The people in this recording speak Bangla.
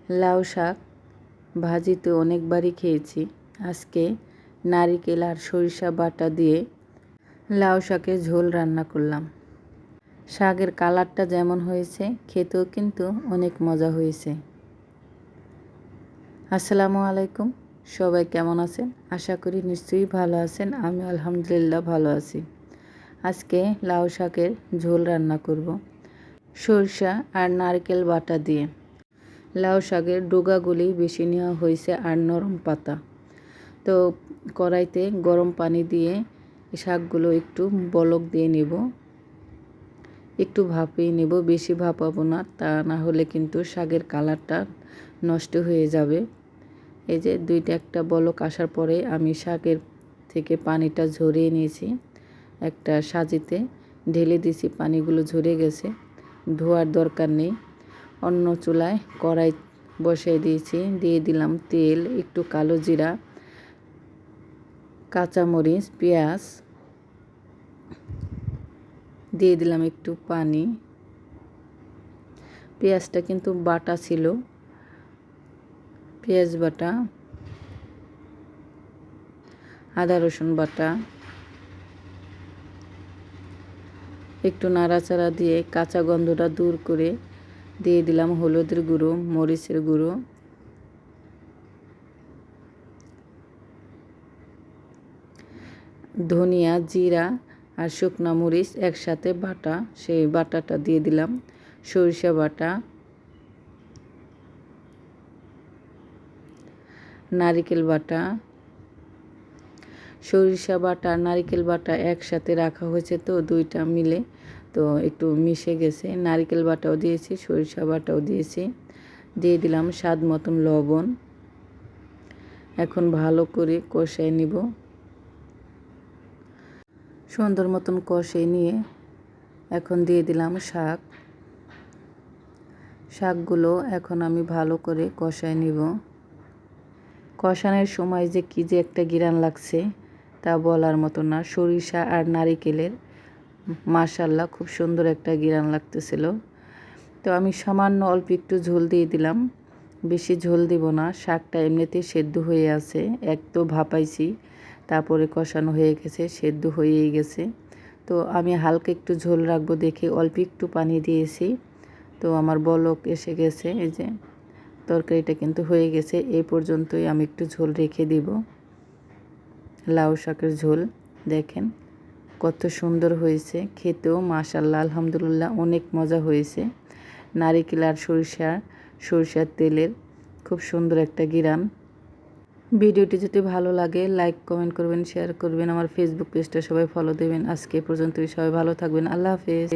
লাউ শাক ভাজি তো অনেকবারই খেয়েছি। আজকে নারিকেল আর সরিষা বাটা দিয়ে লাউ শাকের ঝোল রান্না করলাম। শাকের কালারটা যেমন হয়েছে, খেতেও কিন্তু অনেক মজা হয়েছে। আসসালামু আলাইকুম, সবাই কেমন আছেন? আশা করি নিশ্চয়ই ভালো আছেন। আমি আলহামদুলিল্লাহ ভালো আছি। আজকে লাউ শাকের ঝোল রান্না করব সরিষা আর নারকেল বাটা দিয়ে। লাউ শাকের ডোগাগুলি বেশি নেওয়া হয়েছে আর নরম পাতা। তো কড়াইতে গরম পানি দিয়ে শাকগুলো একটু বলক দিয়ে নেব, একটু ভাপিয়ে নেব, বেশি ভাপাবো না, তা না হলে কিন্তু শাকের কালারটা নষ্ট হয়ে যাবে। এই যে একটা বলক আসার পরে আমি শাকের থেকে পানিটা ঝরিয়ে নিয়েছি, একটা সাজিতে ঢেলে দিয়েছি। পানিগুলো ঝরে গেছে, ধোয়ার দরকার নেই। অন্য চুলায় কড়াই বসাই দিয়েছি, দিয়ে দিলাম তেল, একটু কালো জিরা, কাঁচামরিচ, পেঁয়াজ, দিয়ে দিলাম একটু পানি। পেঁয়াজটা কিন্তু বাটা ছিল, পেঁয়াজ বাটা, আদা রসুন বাটা, একটু নাড়াচাড়া দিয়ে কাঁচা গন্ধটা দূর করে দিয়ে দিলাম হলুদের গুঁড়ো, মরিচের গুঁড়ো, ধনিয়া, জিরা আর শুকনা মরিচ একসাথে বাটা, সেই বাটাটা দিয়ে দিলাম। সরিষা বাটা, নারিকেল বাটা, সরিষা বাটা আর নারিকেল বাটা একসাথে রাখা হয়েছে, তো দুইটা মিলে তো একটু মিশে গেছে। নারিকেল বাটাও দিয়েছি, সরিষা বাটাও দিয়েছি, দিয়ে দিলাম স্বাদ মতন লবণ। এখন ভালো করে কষিয়ে নিব। সুন্দর মতন কষিয়ে নিয়ে এখন দিয়ে দিলাম শাকগুলো এখন আমি ভালো করে কষায় নিব। কষানোর সময় যে কী যে একটা ঘ্রাণ লাগছে তা বলার মতো না। সরিষা আর নারিকেলের মাশাআল্লাহ খুব সুন্দর একটা ঘ্রাণ লাগতেছিল। তো আমি সামান্য অল্প একটু ঝোল দিয়ে দিলাম, বেশি ঝোল দিব না। শাকটা এমনিতেই সেদ্ধ হয়ে আছে, এক তো ভাপাইছি, তারপরে কষানো হয়ে গেছে, সেদ্ধ হয়েই গেছে। তো আমি হালকা একটু ঝোল রাখবো দেখে অল্প একটু পানি দিয়েছি। তো আমার বলক এসে গেছে, এই যে তরকারিটা কিন্তু হয়ে গেছে। এই পর্যন্তই আমি একটু ঝোল রেখে দিব। লাউ শাকের ঝোল দেখেন কত সুন্দর হয়েছে, খেতেও মাশাআল্লাহ আলহামদুলিল্লাহ অনেক মজা হয়েছে। নারিকেল আর সরিষার তেলের খুব সুন্দর একটা ঘ্রাণ। ভিডিওটি যদি ভালো লাগে লাইক কমেন্ট করবেন, শেয়ার করবেন। আমার ফেসবুক পেজটা সবাই ফলো দেবেন। আজকে পর্যন্তই, সবাই ভালো থাকবেন। আল্লাহ হাফেজ।